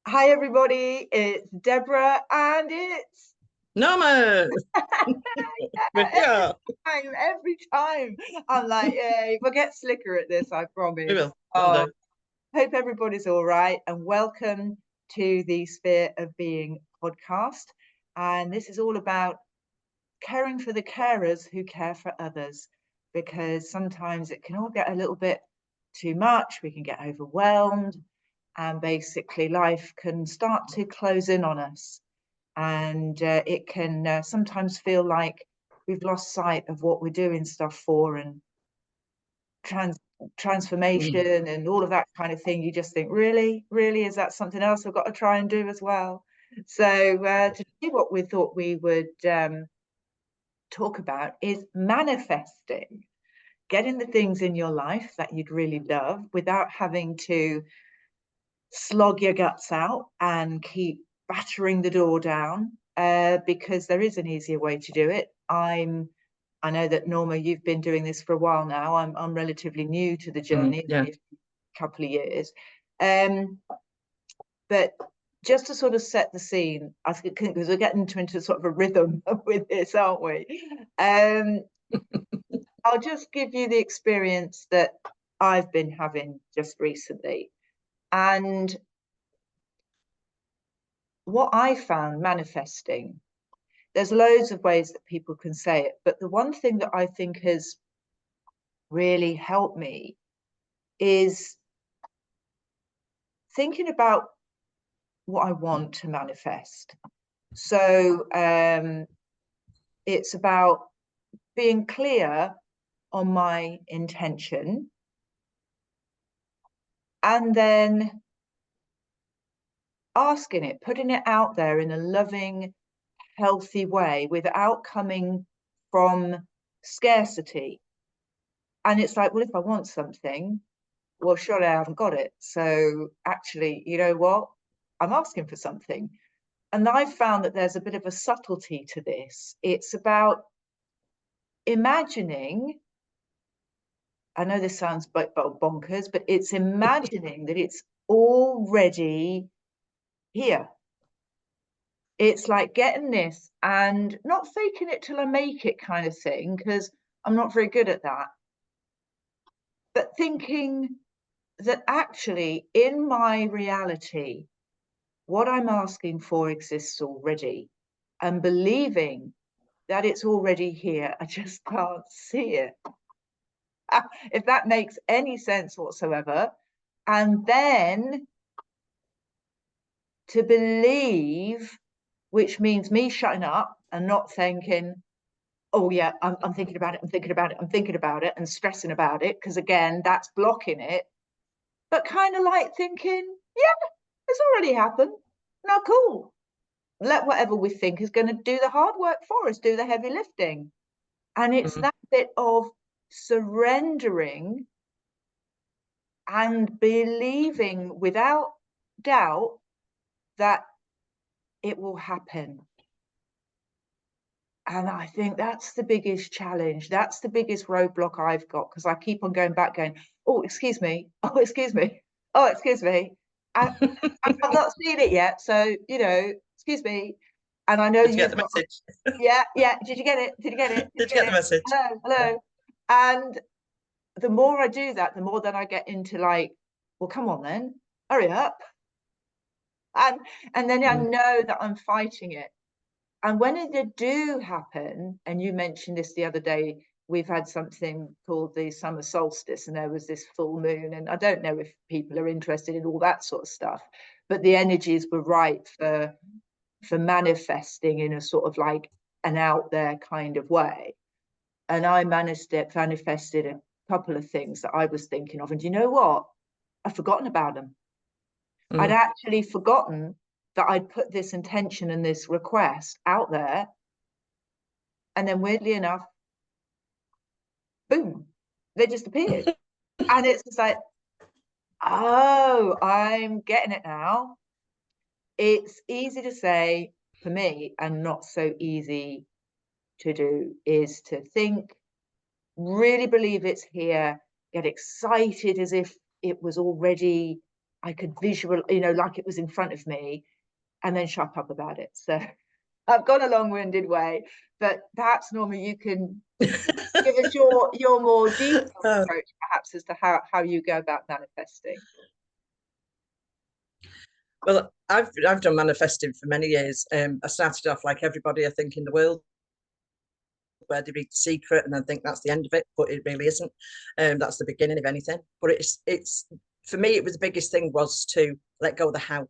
Hi everybody, it's Deborah and it's Norma, we're here. every time I'm like, yeah, we'll get slicker at this, I We promise. will. Will Oh, do. hope everybody's all right and welcome to the Sphere of Being podcast. And this is all about caring for the carers who care for others, because sometimes it can all get a little bit too much. We can get overwhelmed, and basically life can start to close in on us. And it can sometimes feel like we've lost sight of what we're doing stuff for, and trans Mm. transformation and all of that kind of thing. You just think, really, is that something else I've got to try and do as well? So today what we thought we would talk about is manifesting, getting the things in your life that you'd really love without having to slog your guts out and keep battering the door down, because there is an easier way to do it. I know that Norma, you've been doing this for a while now. I'm relatively new to the journey, Yeah. only a couple of years. Um, but just to sort of set the scene, I think because we're getting into sort of a rhythm with this, aren't we? Um, I'll just give you the experience that I've been having just recently. And what I found manifesting, there's loads of ways that people can say it, but the one thing that I think has really helped me is thinking about what I want to manifest. So it's about being clear on my intention, and then asking it, putting it out there in a loving, healthy way without coming from scarcity. And it's like, well, if I want something, well, surely I haven't got it. So actually, you know what? I'm asking for something. And I've found that there's a bit of a subtlety to this. It's about imagining, I know this sounds bonkers, but it's imagining that it's already here. It's like getting this and not faking it till I make it kind of thing, because I'm not very good at that. But thinking that actually in my reality, what I'm asking for exists already, and believing that it's already here. I just can't see it. If that makes any sense whatsoever. And then to believe, which means me shutting up and not thinking, oh yeah, I'm thinking about it, I'm thinking about it, I'm thinking about it, and stressing about it, because again, that's blocking it. But kind of like thinking, yeah, it's already happened. Now, cool. Let whatever we think is going to do the hard work for us, do the heavy lifting. And it's Mm. that bit of surrendering and believing without doubt that it will happen. And I think that's the biggest challenge. That's the biggest roadblock I've got, because I keep on going back, going, oh, excuse me. Oh, excuse me. Oh, excuse me. I, I've not seen it yet. So, excuse me. And I know Did you get you've the got, message? yeah, yeah. Did you get it? Did you get it? Did Did you you get get the it? message? Hello, Yeah. hello. And the more I do that, the more then I get into like, well, come on then, hurry up. And and then I Mm. know that I'm fighting it. And when they do happen, and you mentioned this the other day, we've had something called the summer solstice, and there was this full moon. And I don't know if people are interested in all that sort of stuff, but the energies were right for manifesting in a sort of like an out there kind of way. And I manifested a couple of things that I was thinking of. And you know what? I've forgotten about them. I'd Mm. actually forgotten that I'd put this intention and this request out there. And then weirdly enough, boom, they just appeared. And it's just like, oh, I'm getting it now. It's easy to say for me and not so easy to do, is to think, really believe it's here, get excited as if it was already I could visual, you know, like it was in front of me, and then shut up about it. So I've gone a long-winded way, but perhaps Norma, you can give us your more detailed approach, perhaps, as to how you go about manifesting. Well, I've done manifesting for many years. I started off like everybody, I think, in the world, where they read The Secret and then think that's the end of it, but it really isn't. That's the beginning of anything. But it's for me, it was the biggest thing was to let go of the how.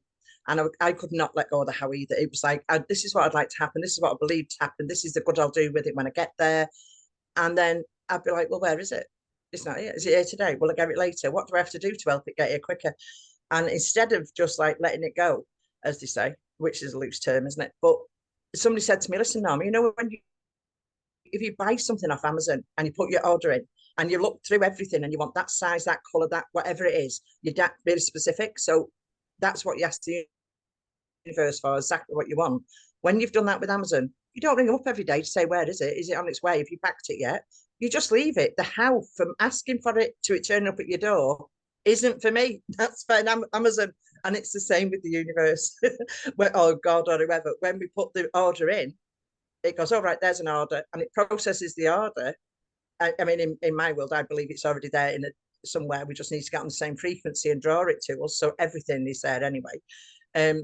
And I could not let go of the how either. It was like, this is what I'd like to happen. This is what I believe to happen. This is the good I'll do with it when I get there. And then I'd be like, well, where is it? It's not here. Is it here today? Will I get it later? What do I have to do to help it get here quicker? And instead of just like letting it go, as they say, which is a loose term, isn't it? But somebody said to me, listen, Norma, you know, if you buy something off Amazon and you put your order in and you look through everything and you want that size, that color, that whatever it is, you're that really specific. So that's what you ask the universe for, exactly what you want. When you've done that with Amazon, you don't ring them up every day to say, where is it? Is it on its way? Have you packed it yet? You just leave it. The how, from asking for it to it turning up at your door, isn't for me. That's for Amazon. And it's the same with the universe. Or God or whoever. When we put the order in, it goes, all right, there's an order, and it processes the order. I mean, in my world, I believe it's already there in somewhere. We just need to get on the same frequency and draw it to us. So everything is there anyway.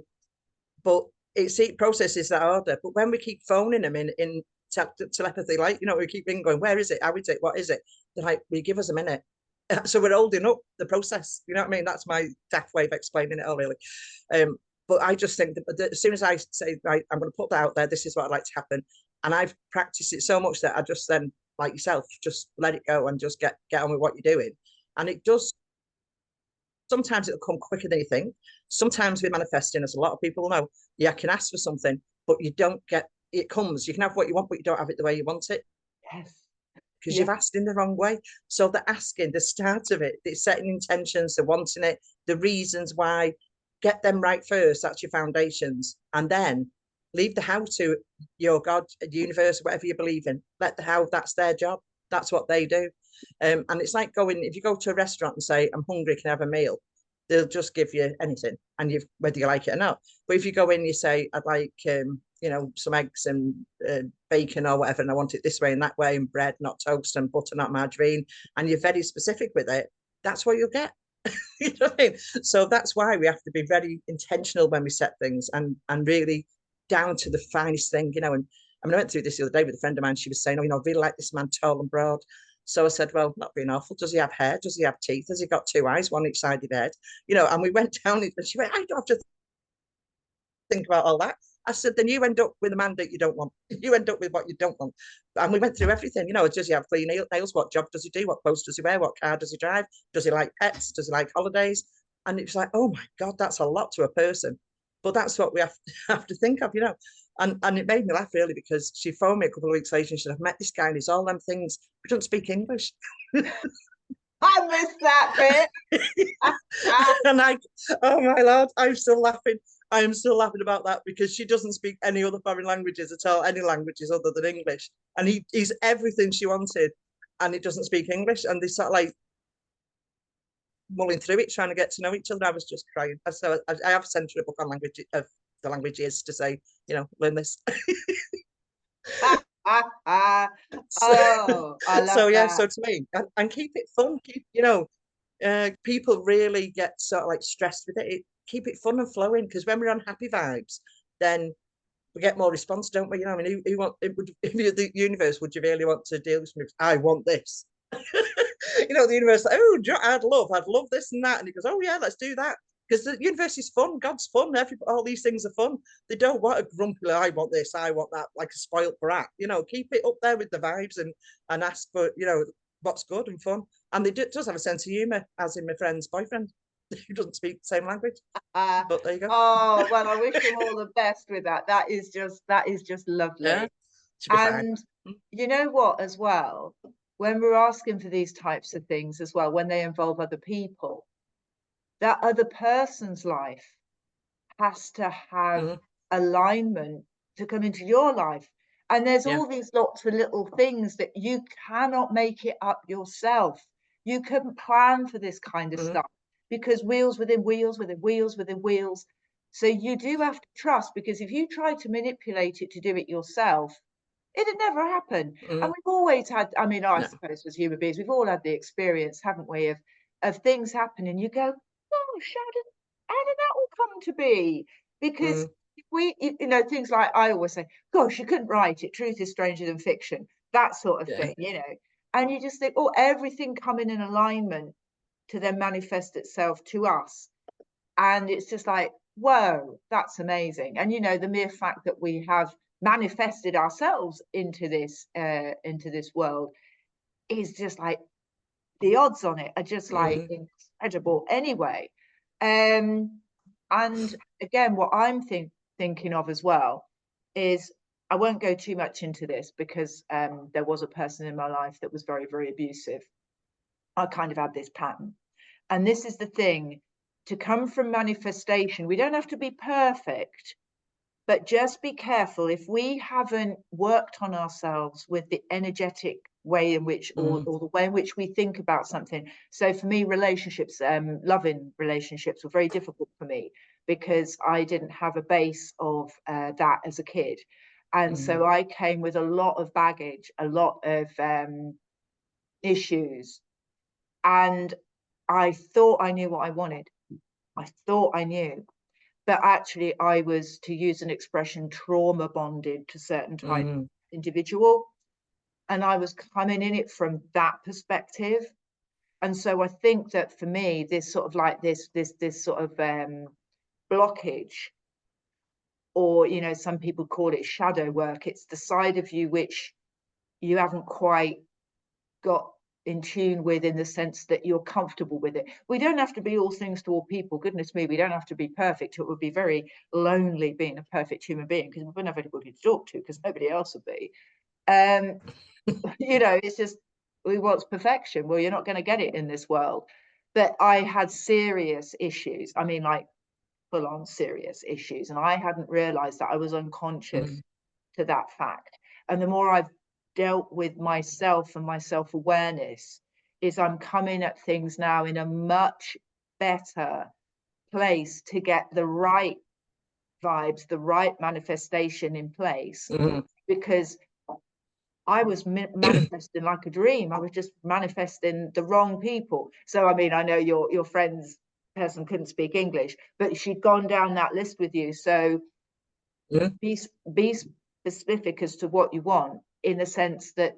But it processes that order. But when we keep phoning them in telepathy, like, you know, we keep ringing, going, where is it? How is it? What is it? They're like, will you give us a minute? So we're holding up the process. You know what I mean? That's my daft way of explaining it all, really. But I just think that as soon as I say, right, I'm going to put that out there, this is what I'd like to happen. And I've practiced it so much that I just then, like yourself, just let it go and just get on with what you're doing. And it does, sometimes it'll come quicker than you think. Sometimes we're manifesting, as a lot of people know, you can ask for something, but you don't get, it comes. You can have what you want, but you don't have it the way you want it. Yes. Because you've asked in the wrong way. So the asking, the start of it, the setting intentions, the wanting it, the reasons why, get them right first. That's your foundations. And then leave the how to your God, universe, whatever you believe in. Let the how, that's their job. That's what they do. And it's like going, if you go to a restaurant and say, I'm hungry, can I have a meal? They'll just give you anything, and whether you like it or not. But if you go in, you say, I'd like, you know, some eggs and bacon or whatever, and I want it this way and that way, and bread, not toast, and butter, not margarine, and you're very specific with it, that's what you'll get. You know what I mean? So that's why we have to be very intentional when we set things, and really down to the finest thing, you know. And I mean, I went through this the other day with a friend of mine. She was saying, oh, you know, I really like this man, tall and broad. So I said, well, not being awful, does he have hair? Does he have teeth? Has he got two eyes, one each side of his head? You know, and we went down, and she went, I don't have to think about all that. I said, then you end up with a man that you don't want. You end up with what you don't want. And we went through everything. You know, does he have clean nails? What job does he do? What clothes does he wear? What car does he drive? Does he like pets? Does he like holidays? And it was like, oh my God, that's a lot to a person. But that's what we have to think of, you know. And it made me laugh, really, because she phoned me a couple of weeks later and she said, I've met this guy and he's all them things. He doesn't speak English. I missed that bit. And oh my Lord, I'm still laughing. I am still laughing about that, because she doesn't speak any other foreign languages at all, any languages other than English. And he's everything she wanted, and he doesn't speak English. And they sort of like mulling through it, trying to get to know each other. I was just crying. So I have sent her a book on language of the languages to say, you know, learn this. Oh, I love So yeah, that. so to me, and keep it fun. Keep, you know, people really get sort of like stressed with it. Keep it fun and flowing, because when we're on happy vibes, then we get more response, don't we? You know, I mean, who want, if you're the universe, would you really want to deal with something? I want this. You know, the universe, like, oh, I'd love this and that. And he goes, oh yeah, let's do that. Because the universe is fun, God's fun, all these things are fun. They don't want a grumpy, I want this, I want that, like a spoiled brat. You know, keep it up there with the vibes, and ask for, you know, what's good and fun. And they does have a sense of humour, as in my friend's boyfriend, who doesn't speak the same language. But there you go. Oh, well, I wish him all the best with that. That is just lovely. Yeah, and you know what, as well, when we're asking for these types of things as well, when they involve other people, that other person's life has to have alignment to come into your life. And there's all these lots of little things that you cannot make it up yourself. You couldn't plan for this kind of stuff, because wheels within wheels within wheels within wheels. So you do have to trust, because if you try to manipulate it to do it yourself, it'd never happen. And we've always had, I mean, I suppose as human beings, we've all had the experience, haven't we, of things happen and you go, gosh, how did that all come to be? Because we, you know, things like, I always say, gosh, you couldn't write it, truth is stranger than fiction, that sort of thing, you know. And you just think, oh, everything coming in alignment to then manifest itself to us. And it's just like, whoa, that's amazing. And you know, the mere fact that we have manifested ourselves into this world is just like, the odds on it are just like incredible anyway. And again, what I'm thinking of as well is, I won't go too much into this because there was a person in my life that was very, very abusive. I kind of had this pattern. And this is the thing, to come from manifestation, we don't have to be perfect, but just be careful if we haven't worked on ourselves with the energetic way in which, or the way in which we think about something. So for me, relationships, loving relationships were very difficult for me because I didn't have a base of that as a kid. And so I came with a lot of baggage, a lot of issues. And I thought I knew what I wanted. I thought I knew. But actually, I was, to use an expression, trauma bonded to certain type of individual. And I was coming in it from that perspective. And so I think that for me, this sort of like this sort of blockage, or, you know, some people call it shadow work. It's the side of you which you haven't quite got in tune with, in the sense that you're comfortable with it. We don't have to be all things to all people. Goodness me, we don't have to be perfect. It would be very lonely being a perfect human being, because we wouldn't have anybody to talk to, because nobody else would be. You know, it's just, we want perfection. Well, you're not going to get it in this world. But I had serious issues. I mean, like full on serious issues. And I hadn't realized that I was unconscious to that fact. And the more I've dealt with myself and my self-awareness, is I'm coming at things now in a much better place to get the right vibes, the right manifestation in place, because I was manifesting like a dream. I was just manifesting the wrong people. So I mean, I know your friend's person couldn't speak English, but she'd gone down that list with you. So be specific as to what you want, in the sense that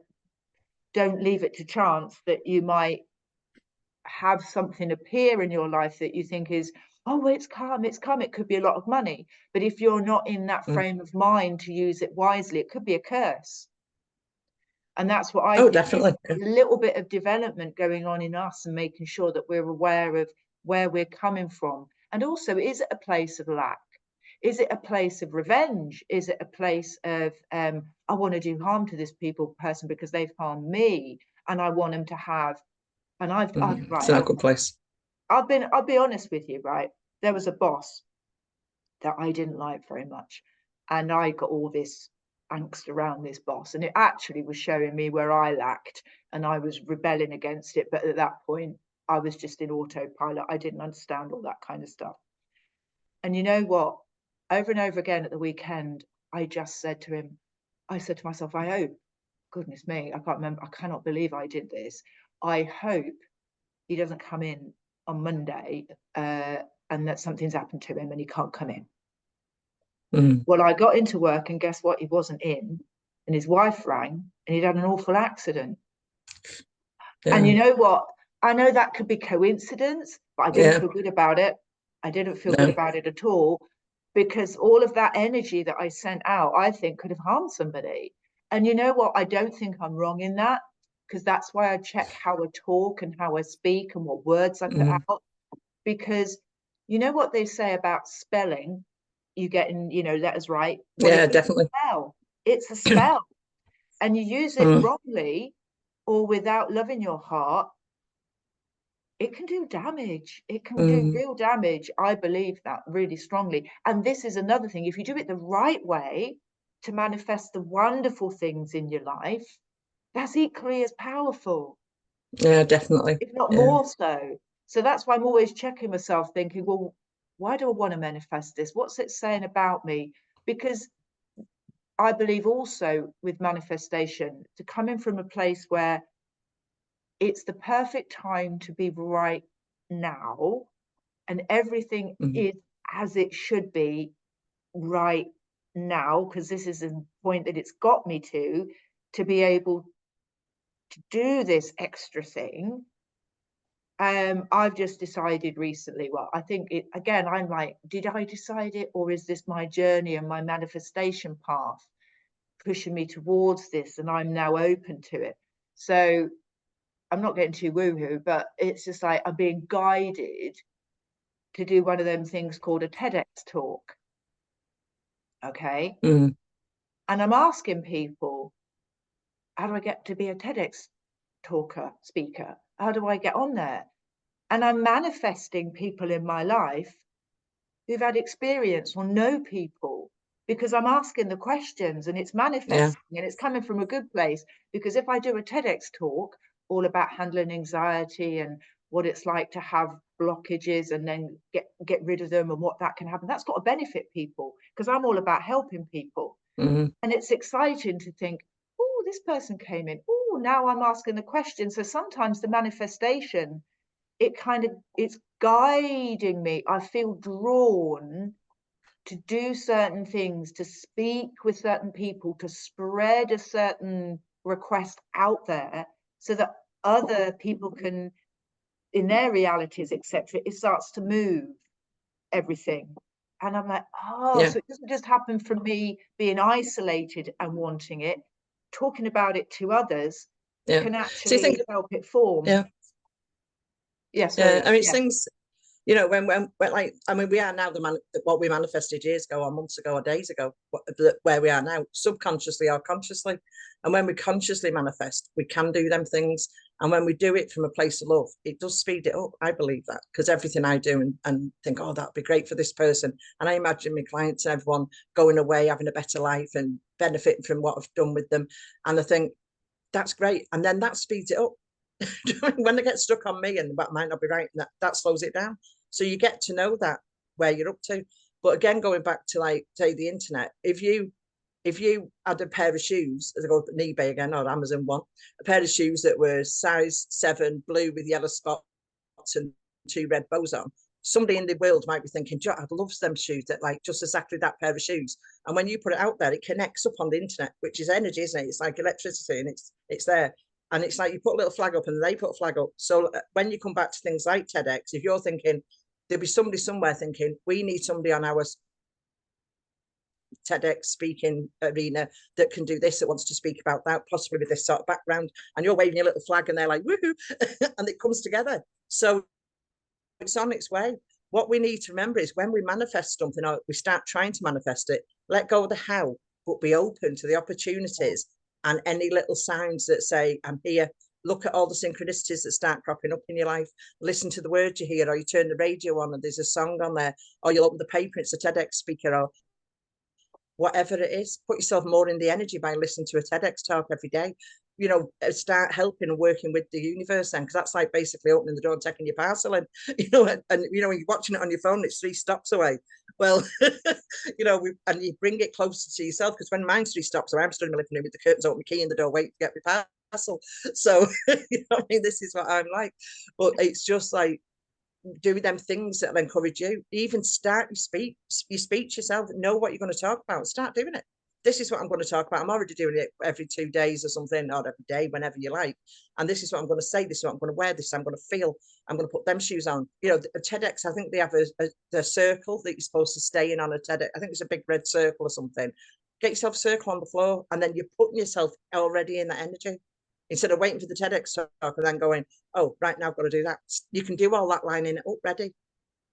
don't leave it to chance that you might have something appear in your life that you think is, oh, well, it's come, it could be a lot of money. But if you're not in that frame of mind to use it wisely, it could be a curse. And that's what I think. Definitely. A little bit of development going on in us, and making sure that we're aware of where we're coming from. And also, is it a place of lack? Is it a place of revenge? Is it a place of, I want to do harm to this person because they've harmed me, and I want them to have, and I've right, it's not a good place. I'll be honest with you, right? There was a boss that I didn't like very much, and I got all this angst around this boss, and it actually was showing me where I lacked, and I was rebelling against it. But at that point, I was just in autopilot. I didn't understand all that kind of stuff. And you know what? Over and over again at the weekend, I just said to him, I said to myself, I hope, goodness me, I can't remember, I cannot believe I did this. I hope he doesn't come in on Monday and that something's happened to him and he can't come in. Well, I got into work, and guess what? He wasn't in, and his wife rang, and he'd had an awful accident. And you know what? I know that could be coincidence, but I didn't feel good about it. I didn't feel good about it at all, because all of that energy that I sent out, I think, could have harmed somebody. And you know what? I don't think I'm wrong in that, because that's why I check how I talk and how I speak and what words I put out. Because you know what they say about spelling, you getting, you know, letters right. Well, definitely. It's a spell. And you use it wrongly or without loving your heart, it can do damage. It can do real damage. I believe that really strongly. And this is another thing. If you do it the right way to manifest the wonderful things in your life, that's equally as powerful. Yeah, definitely. If not more so. So that's why I'm always checking myself, thinking, well, why do I want to manifest this? What's it saying about me? Because I believe also with manifestation, to come in from a place where it's the perfect time to be right now, and everything is as it should be right now, because this is the point that it's got me to be able to do this extra thing. I've just decided recently, well, I think it again, I'm like, did I decide it, or is this my journey and my manifestation path pushing me towards this, and I'm now open to it? So I'm not getting too woohoo, but it's just like I'm being guided to do one of them things called a TEDx talk. Okay. Mm. And I'm asking people, how do I get to be a TEDx speaker? How do I get on there? And I'm manifesting people in my life who've had experience or know people, because I'm asking the questions and it's manifesting and it's coming from a good place. Because if I do a TEDx talk all about handling anxiety and what it's like to have blockages and then get rid of them and what that can happen, that's got to benefit people, because I'm all about helping people. And it's exciting to think, oh, this person came in, oh, now I'm asking the question. So sometimes the manifestation, it's guiding me. I feel drawn to do certain things, to speak with certain people, to spread a certain request out there so that other people can, in their realities, etc., it starts to move everything. And I'm like, oh, so it doesn't just happen from me being isolated and wanting it. Talking about it to others can actually help it form. I mean, things, you know, when like, I mean, we are now what we manifested years ago or months ago or days ago, where we are now, subconsciously or consciously. And when we consciously manifest, we can do them things. And when we do it from a place of love, it does speed it up. I believe that, because everything I do and think, oh, that'd be great for this person. And I imagine my clients and everyone going away, having a better life and benefiting from what I've done with them. And I think that's great. And then that speeds it up. When they get stuck on me and that might not be right, that slows it down. So you get to know that where you're up to. But again, going back to, like, say, the internet, if you had a pair of shoes, as I go on eBay again or Amazon one, a pair of shoes that were size 7, blue with yellow spots and 2 red bows on, somebody in the world might be thinking, I'd love them shoes, that like just exactly that pair of shoes. And when you put it out there, it connects up on the internet, which is energy, isn't it? It's like electricity, and it's there. And it's like you put a little flag up and they put a flag up. So when you come back to things like TEDx, if you're thinking, there'll be somebody somewhere thinking, we need somebody on our TEDx speaking arena that can do this, that wants to speak about that, possibly with this sort of background, and you're waving your little flag and they're like, woohoo, and it comes together. So it's on its way. What we need to remember is when we manifest something or we start trying to manifest it, let go of the how, but be open to the opportunities and any little signs that say, I'm here. Look at all the synchronicities that start cropping up in your life. Listen to the words you hear, or you turn the radio on and there's a song on there, or you'll open the paper, it's a TEDx speaker, or whatever it is. Put yourself more in the energy by listening to a TEDx talk every day. You know, start helping and working with the universe then, because that's like basically opening the door and taking your parcel in, you know, and you know, when you're watching it on your phone, it's 3 stops away. Well, you know, and you bring it closer to yourself, because when mine's 3 stops away, I'm still in my living room with the curtains open, my key in the door, waiting to get my parcel. So, you know, I mean, this is what I'm like. But it's just like, do them things that'll encourage you. Even start your speech yourself, know what you're going to talk about, start doing it. This is what I'm going to talk about. I'm already doing it every 2 days or something, or every day, whenever you like. And this is what I'm going to say. This is what I'm going to wear. This I'm going to feel. I'm going to put them shoes on. You know, the TEDx, I think they have the circle that you're supposed to stay in on a TEDx. I think it's a big red circle or something. Get yourself a circle on the floor, and then you're putting yourself already in that energy. Instead of waiting for the TEDx talk and then going, oh, right now I've got to do that. You can do all that lining up ready. Do you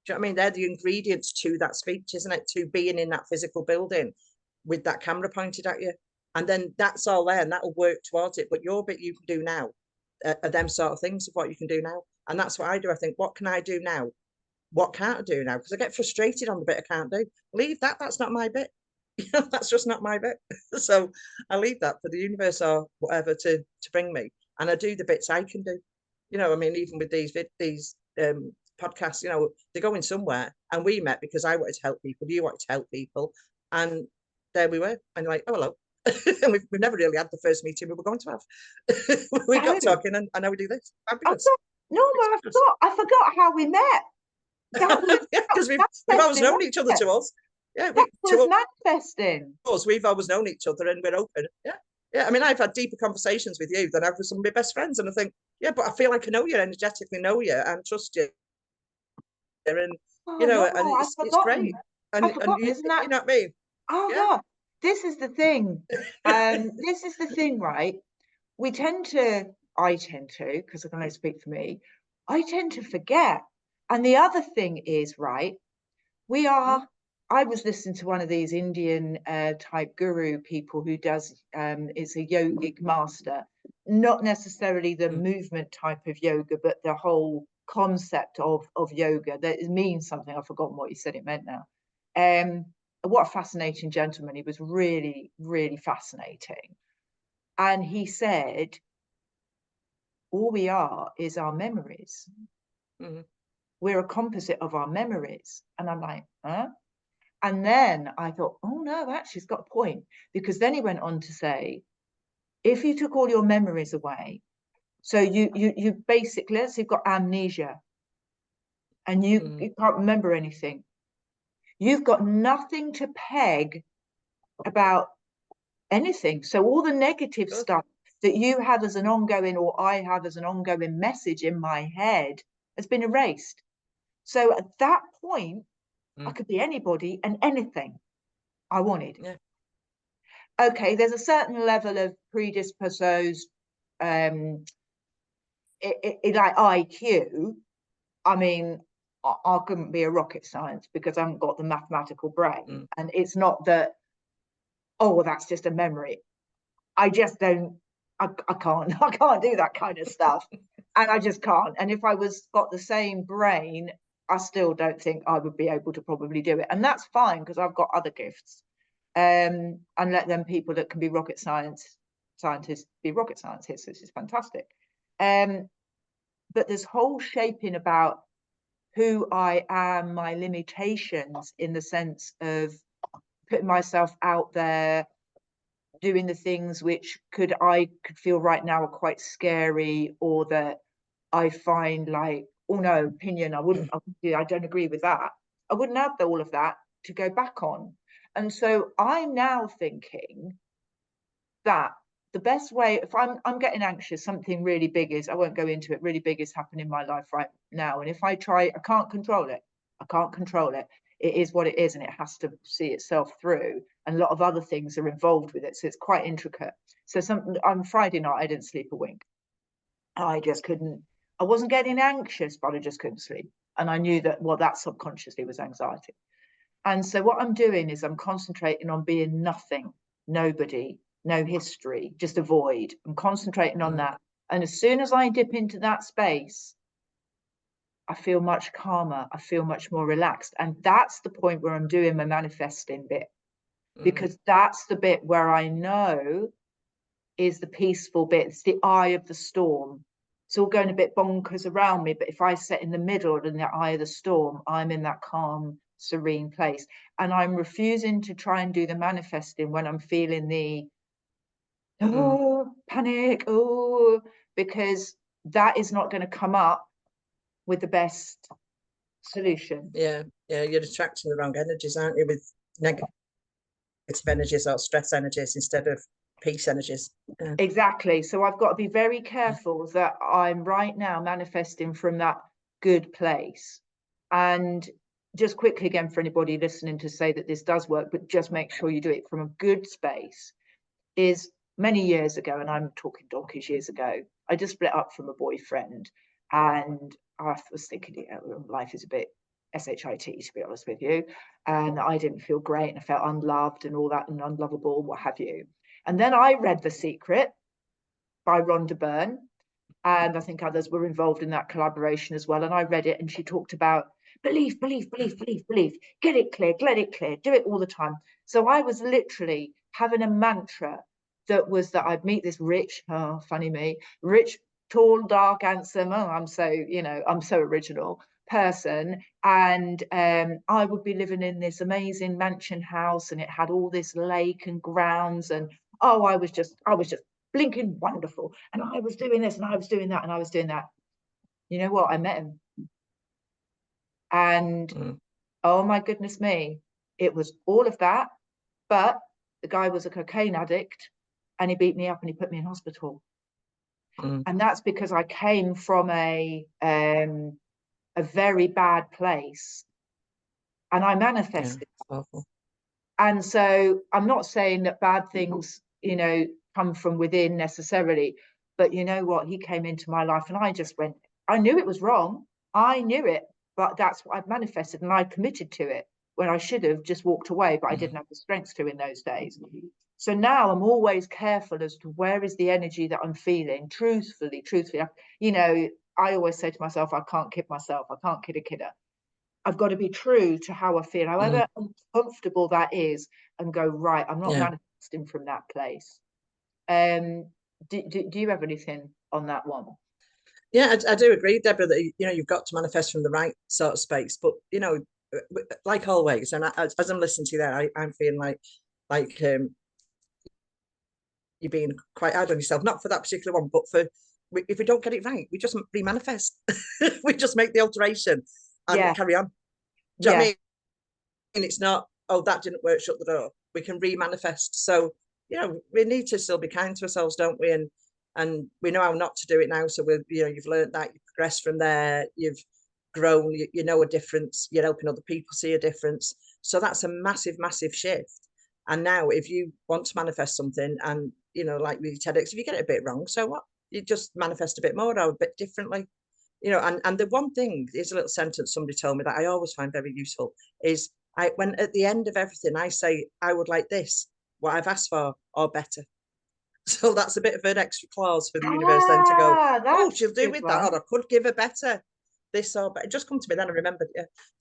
know what I mean? They're the ingredients to that speech, isn't it? To being in that physical building with that camera pointed at you. And then that's all there and that'll work towards it. But your bit you can do now are them sort of things of what you can do now. And that's what I do. I think, what can I do now? What can't I do now? Because I get frustrated on the bit I can't do. Leave that. That's not my bit. You know, that's just not my bit. So I leave that for the universe or whatever to bring me, and I do the bits I can do. You know, I mean, even with these podcasts, you know, they're going somewhere. And we met because I wanted to help people, you wanted to help people. And there we were. And like, oh, hello. And we've never really had the first meeting we were going to have. We got Oh, talking and now we do this. I Fabulous. thought, Norma, I forgot how we met. That was Yeah, because we've always manifesting, known each other wasn't it? to us. Yeah, That to was manifesting. us, we've always known each other and we're open. Yeah. Yeah. I mean, I've had deeper conversations with you than I've with some of my best friends. And I think, yeah, but I feel like I know you, energetically know you and trust you. And, Oh you know, no, and I've it's forgotten. great. And, I've forgotten, isn't that? you know what I mean? Oh Yeah. God, this is the thing. This is the thing, right? I tend to, because I can only speak for me, I tend to forget. And the other thing is, right, I was listening to one of these Indian type guru people who does, is a yogic master, not necessarily the movement type of yoga, but the whole concept of yoga. That it means something. I've forgotten what he said it meant now. What a fascinating gentleman. He was really, really fascinating. And he said, all we are is our memories. We're a composite of our memories. And I'm like, huh? And then I thought, oh no, actually, he's got a point. Because then he went on to say, if you took all your memories away, so you basically, let's say you've got amnesia and you can't remember anything. You've got nothing to peg about anything. So all the negative stuff that you have as an ongoing, or I have as an ongoing message in my head has been erased. So at that point, I could be anybody and anything I wanted. Yeah. Okay, there's a certain level of predisposed, like IQ. I mean, I couldn't be a rocket science because I haven't got the mathematical brain. And it's not that, oh, well, that's just a memory. I just don't, I can't do that kind of stuff. And I just can't. And if I got the same brain, I still don't think I would be able to probably do it. And that's fine because I've got other gifts. And let them people that can be rocket scientists be rocket scientists, which is fantastic. But this whole shaping about who I am, my limitations in the sense of putting myself out there, doing the things which I could feel right now are quite scary, or that I find like, oh no, opinion, I don't agree with that. I wouldn't have all of that to go back on. And so I'm now thinking that the best way, if I'm getting anxious, something really big is, I won't go into it, really big is happening in my life right now. And if I try, I can't control it. I can't control it. It is what it is, and it has to see itself through. And a lot of other things are involved with it. So it's quite intricate. So on Friday night, I didn't sleep a wink. I just couldn't, I wasn't getting anxious, but I just couldn't sleep. And I knew that, well, that subconsciously was anxiety. And so what I'm doing is I'm concentrating on being nothing, nobody, no history, just a void. I'm concentrating on that. And as soon as I dip into that space, I feel much calmer. I feel much more relaxed. And that's the point where I'm doing my manifesting bit, because that's the bit where I know is the peaceful bit. It's the eye of the storm. It's all going a bit bonkers around me. But if I sit in the middle in the eye of the storm, I'm in that calm, serene place. And I'm refusing to try and do the manifesting when I'm feeling the panic, because that is not going to come up with the best solution. Yeah, you're attracting the wrong energies, aren't you, with negative energies or stress energies instead of peace energies. Yeah. Exactly. So I've got to be very careful that I'm right now manifesting from that good place. And just quickly again, for anybody listening, to say that this does work, but just make sure you do it from a good space, is many years ago, and I'm talking donkeys years ago, I just split up from a boyfriend, and I was thinking, life is a bit shit, to be honest with you, and I didn't feel great, and I felt unloved and all that, and unlovable, what have you. And then I read The Secret by Rhonda Byrne, and I think others were involved in that collaboration as well. And I read it, and she talked about belief, get it clear, let it clear, do it all the time. So I was literally having a mantra that was that I'd meet this rich, rich tall, dark, handsome, oh, I'm so, you know, I'm so original person. And I would be living in this amazing mansion house, and it had all this lake and grounds, and oh, I was just blinking wonderful. And I was doing this and I was doing that and I was doing that. You know what? I met him. And oh my goodness me, it was all of that. But the guy was a cocaine addict, and he beat me up and he put me in hospital. And that's because I came from a very bad place, and I manifested. Yeah, and so I'm not saying that bad things, you know, come from within necessarily, but you know what? He came into my life and I just went, I knew it was wrong. I knew it, but that's what I'd manifested, and I committed to it when I should have just walked away, but I didn't have the strength to in those days. So now I'm always careful as to where is the energy that I'm feeling. Truthfully, you know, I always say to myself, I can't kid myself. I can't kid a kidder. I've got to be true to how I feel, however uncomfortable that is, and go, right, I'm not manifesting from that place. Do you have anything on that one? Yeah, I do agree, Deborah, that, you know, you've got to manifest from the right sort of space. But, you know, like always, and as I'm listening to you there, I'm feeling like you're being quite hard on yourself, not for that particular one, but for, if we don't get it right, we just remanifest. We just make the alteration and carry on. Do you know what I mean? And it's not, oh, that didn't work, shut the door. We can remanifest. So, you know, we need to still be kind to ourselves, don't we? And we know how not to do it now. So we're, you know, you've learned that, you've progressed from there, you've grown, you know a difference, you're helping other people see a difference. So that's a massive, massive shift. And now if you want to manifest something, and, you know, like with TEDx, if you get it a bit wrong, so what? You just manifest a bit more or a bit differently. You know, and the one thing, is a little sentence somebody told me that I always find very useful, is when at the end of everything, I say, I would like this, what I've asked for, or better. So that's a bit of an extra clause for the universe then to go, oh, she'll do with that, or I could give her better, this or better. Just come to me then, I remembered,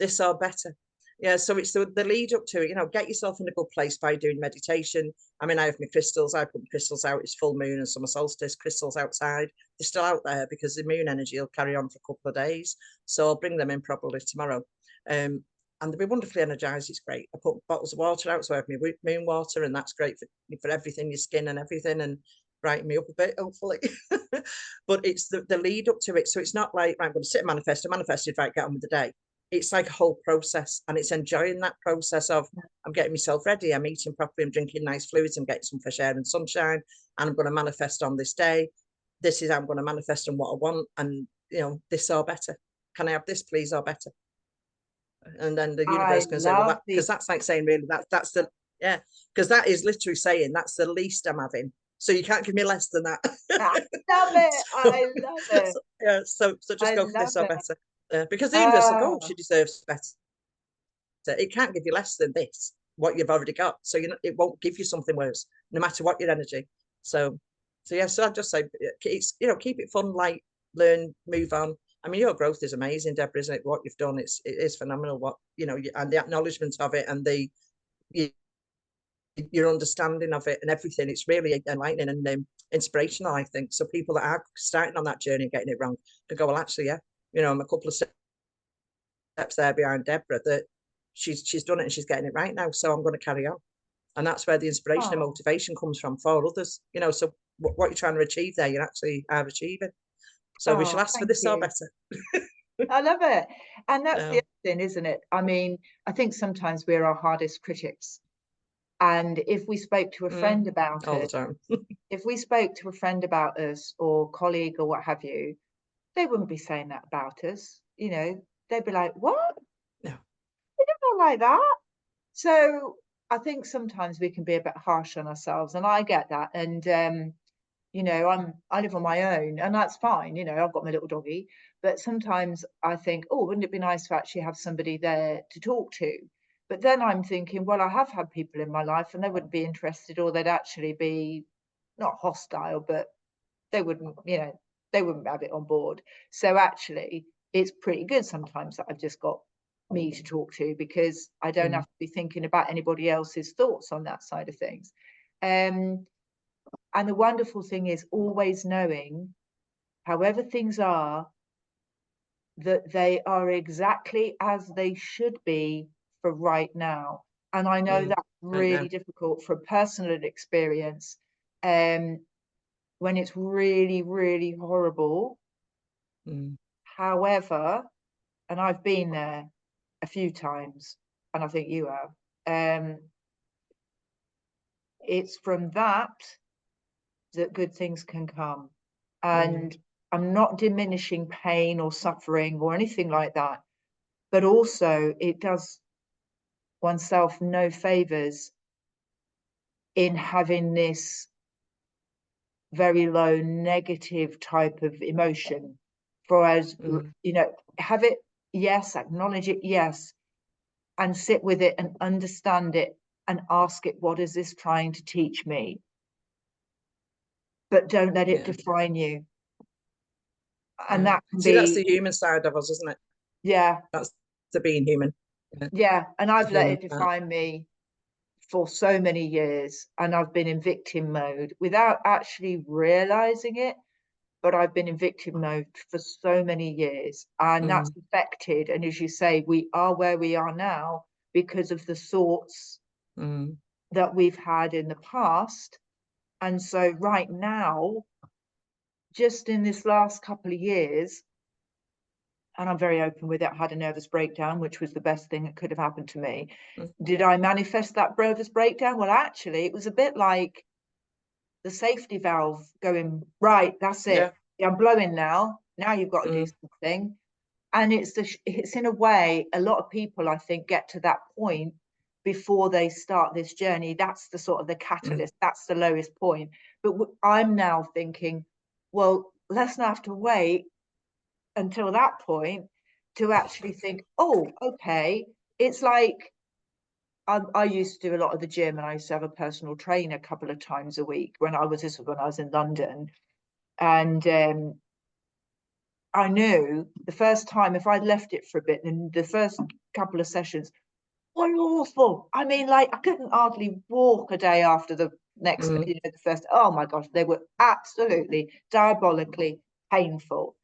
this or better. Yeah, so it's the lead up to it, you know, get yourself in a good place by doing meditation. I mean, I have my crystals, I put my crystals out, it's full moon and summer solstice, crystals outside. They're still out there because the moon energy will carry on for a couple of days. So I'll bring them in probably tomorrow. And they'll be wonderfully energized. It's great. I put bottles of water out, so I have my moon water, and that's great for everything, your skin and everything, and brighten me up a bit, hopefully. But it's the lead up to it. So it's not like, right, I'm going to sit and manifest. I manifested, right, get on with the day. It's like a whole process, and it's enjoying that process of, I'm getting myself ready, I'm eating properly, I'm drinking nice fluids, I'm getting some fresh air and sunshine, and I'm going to manifest on this day. This is how I'm going to manifest on what I want, and, you know, this or better. Can I have this, please, or better? And then the universe can say, well, because that's like saying, really, that's the, yeah, because that is literally saying that's the least I'm having. So you can't give me less than that. I love it. I love it. So, yeah, so just go for this or better. Because the universe will go, oh, she deserves better. It can't give you less than this, what you've already got. So you know, it won't give you something worse, no matter what your energy. So yeah, so I'd just say, it's, you know, keep it fun, light, learn, move on. I mean, your growth is amazing, Deborah, isn't it? What you've done, it is phenomenal. What, you know, and the acknowledgement of it, and your understanding of it and everything, it's really enlightening and inspirational, I think. So people that are starting on that journey and getting it wrong can go, well, actually, yeah, you know, I'm a couple of steps there behind Deborah, that she's done it and she's getting it right now, so I'm going to carry on. And that's where the inspiration and motivation comes from for others, you know. So what you're trying to achieve there, you actually are achieving. So we shall ask for this or better. I love it. And that's the other thing, isn't it? I mean, I think sometimes we're our hardest critics. And if we spoke to a friend about all it, the time. if we spoke to a friend about us, or colleague, or what have you, they wouldn't be saying that about us. You know, they'd be like, what? No. You don't know like that. So I think sometimes we can be a bit harsh on ourselves, and I get that. And you know, I live on my own, and that's fine. You know, I've got my little doggy, but sometimes I think, oh, wouldn't it be nice to actually have somebody there to talk to? But then I'm thinking, well, I have had people in my life, and they wouldn't be interested, or they'd actually be not hostile, but they wouldn't, you know, they wouldn't have it on board. So actually, it's pretty good sometimes that I've just got me to talk to, because I don't have to be thinking about anybody else's thoughts on that side of things. And the wonderful thing is always knowing however things are, that they are exactly as they should be for right now. And I know that's Right now. really difficult from personal experience, when it's really, really horrible. However, and I've been there a few times, and I think you have, it's from that good things can come. And I'm not diminishing pain or suffering or anything like that, but also it does oneself no favors in having this very low negative type of emotion. For us, you know, have it, yes, acknowledge it, yes, and sit with it and understand it and ask it, what is this trying to teach me? But don't let it define you. And that can See, that's be, the human side of us, isn't it? yeah, That's the being human. yeah. And I've let it Human part. define me for so many years, and I've been in victim mode without actually realizing it, but I've been in victim mode for so many years, and that's affected. And as you say, we are where we are now because of the thoughts that we've had in the past. And so right now, just in this last couple of years, and I'm very open with it, I had a nervous breakdown, which was the best thing that could have happened to me. Did I manifest that nervous breakdown? Well, actually, it was a bit like the safety valve going, right, that's it. Yeah, I'm blowing now. Now you've got to do something. And it's in a way, a lot of people, I think, get to that point before they start this journey. That's the sort of the catalyst. That's the lowest point. But I'm now thinking, well, let's not have to wait until that point to actually think, oh, okay. It's like I used to do a lot of the gym, and I used to have a personal trainer a couple of times a week when I was in London. And I knew the first time, if I'd left it for a bit, and the first couple of sessions were awful. I mean, like, I couldn't hardly walk a day after the next, you know, the first, oh my gosh, they were absolutely diabolically painful.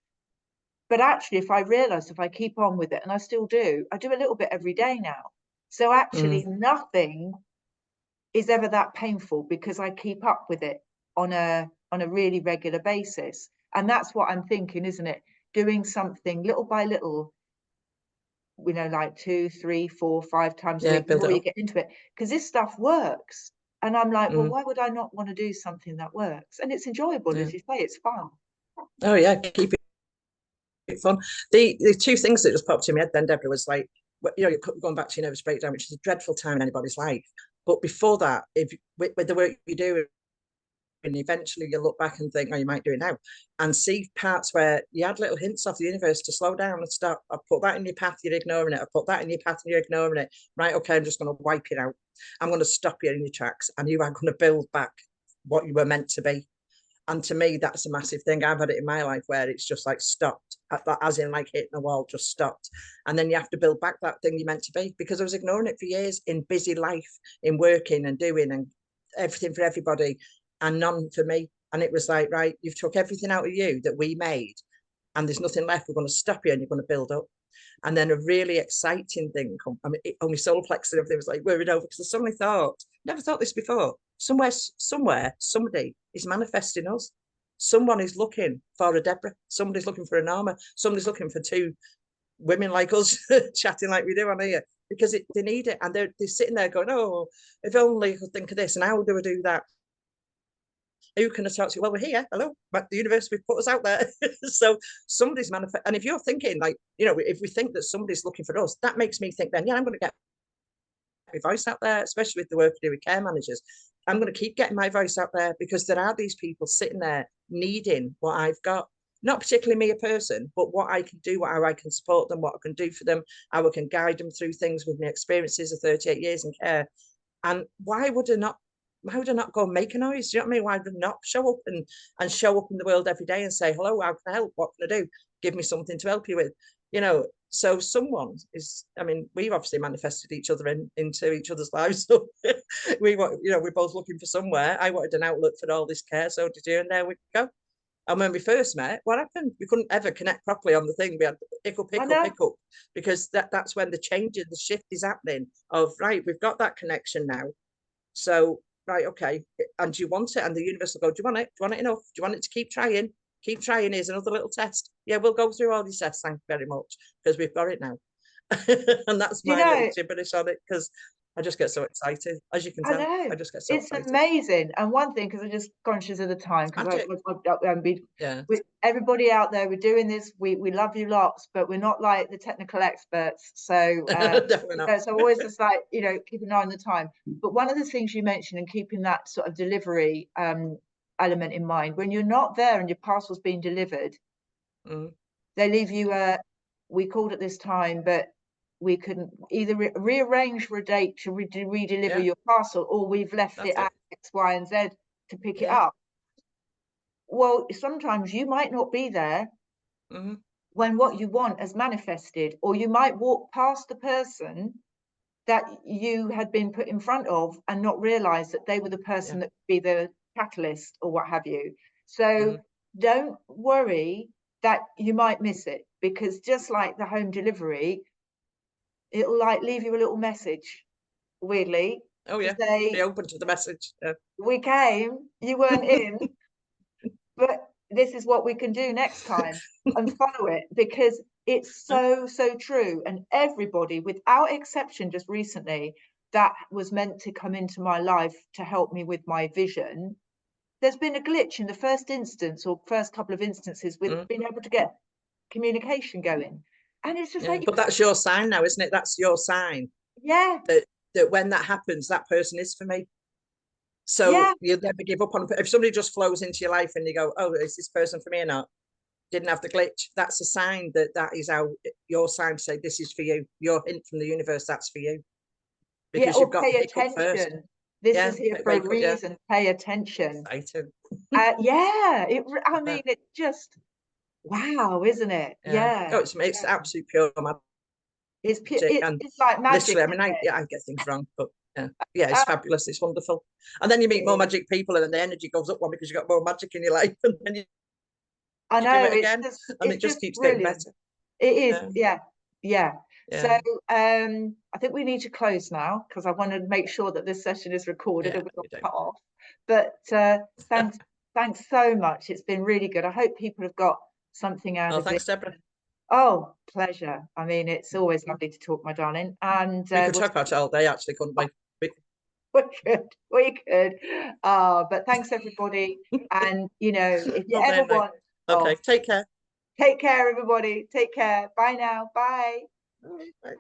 But actually, if I realized, if I keep on with it, and I still do, I do a little bit every day now. So actually nothing is ever that painful because I keep up with it on a really regular basis. And that's what I'm thinking, isn't it? Doing something little by little, you know, like 2, 3, 4, 5 times a week before you get into it, because this stuff works. And I'm like, well, why would I not want to do something that works? And it's enjoyable, as you say, it's fun. Oh yeah, keep it fun. The two things that just popped in my head then, Deborah, was like, you know, you're going back to your nervous breakdown, which is a dreadful time in anybody's life. But before that, if with the work you do, and eventually you look back and think, oh, you might do it now, and see parts where you had little hints off the universe to slow down and stop. I put that in your path, you're ignoring it. I put that in your path and you're ignoring it. Right, okay, I'm just going to wipe it out. I'm going to stop you in your tracks, and you are going to build back what you were meant to be. And to me, that's a massive thing. I've had it in my life where it's just like stopped, as in like hitting a wall, just stopped. And then you have to build back that thing you're meant to be, because I was ignoring it for years in busy life, in working and doing and everything for everybody and none for me. And it was like, right, you've took everything out of you that we made and there's nothing left. We're going to stop you and you're going to build up. And then a really exciting thing come. I mean, only solar plex and everything was like whirring over, because I suddenly thought, never thought this before. Somewhere, somebody is manifesting us. Someone is looking for a Deborah. Somebody's looking for a Norma. Somebody's looking for two women like us chatting like we do on here, because they need it. And they're sitting there going, oh, if only I could think of this, and how do I do that? Who can I talk to? Well, we're here. Hello, the universe, we've put us out there. So somebody's manifest. And if you're thinking, like, you know, if we think that somebody's looking for us, that makes me think then, yeah, I'm going to get my voice out there, especially with the work we do with care managers. I'm going to keep getting my voice out there, because there are these people sitting there needing what I've got. Not particularly me, a person, but what I can do, how I can support them, what I can do for them, how I can guide them through things with my experiences of 38 years in care. And why would I not go and make a noise? Do you know what I mean? Why would I not show up and show up in the world every day and say, hello, how can I help? What can I do? Give me something to help you with. You know, so someone is, I mean, we've obviously manifested each other into each other's lives. So we're both looking for somewhere. I wanted an outlet for all this care, so did you, and there we go. And when we first met, what happened? We couldn't ever connect properly on the thing. We had hiccup, I know. because that's when the change and the shift is happening of, right, we've got that connection now. So, right, okay. And do you want it? And the universe will go, do you want it? Do you want it enough? Do you want it to keep trying? Keep trying. Here's another little test. Yeah, we'll go through all these tests. Thank you very much. Because we've got it now. And that's You my little know, gibberish on it, because I just get so excited, as you can I tell. know. I just get so It's excited. amazing. And one thing, because I'm just conscious of the time, because Yeah. everybody out there, we're doing this. We love you lots, but we're not like the technical experts. So Definitely not. so always just like, you know, keep an eye on the time. But one of the things you mentioned, and keeping that sort of delivery element in mind, when you're not there and your parcel's being delivered, they leave you we called at this time, but we couldn't either rearrange for a date to redeliver your parcel, or we've left it at X, Y, and Z to pick it up. Well, sometimes you might not be there when what you want has manifested, or you might walk past the person that you had been put in front of and not realize that they were the person that could be the catalyst or what have you. So don't worry that you might miss it, because just like the home delivery, it'll like leave you a little message, weirdly. Oh yeah, say, be open to the message. We came, you weren't in, but this is what we can do next time, and follow it, because it's so true. And everybody, without exception, just recently, that was meant to come into my life to help me with my vision, there's been a glitch in the first instance, or first couple of instances, with being able to get communication going. And it's just like, but that's your sign now, isn't it? That's your sign. Yeah. That when that happens, that person is for me. So you'll never give up on. If somebody just flows into your life and you go, oh, is this person for me or not? Didn't have the glitch. That's a sign that is your sign to say, this is for you. Your hint from the universe, that's for you. Because you've got pay the hiccup first. attention. This is here for a reason. Pay attention. Exciting. I mean, it just, wow, isn't it? Yeah. Oh, it's absolute pure magic. It's pure. It's like magic. Literally, I mean, I get things wrong, but yeah, it's fabulous. It's wonderful. And then you meet more magic people, and then the energy goes up one because you've got more magic in your life, and then I know, do it again, and it just keeps getting better. It is, yeah. So I think we need to close now, because I want to make sure that this session is recorded and we're not cut off. But thanks so much. It's been really good. I hope people have got something out of it. Thanks, Deborah. Oh, pleasure. I mean, it's always lovely to talk, my darling. And we could talk about it all day, actually, couldn't we? We could. But thanks, everybody. And you know, if you ever want. Okay, take care. Take care, everybody. Take care. Bye now. Bye. Bye.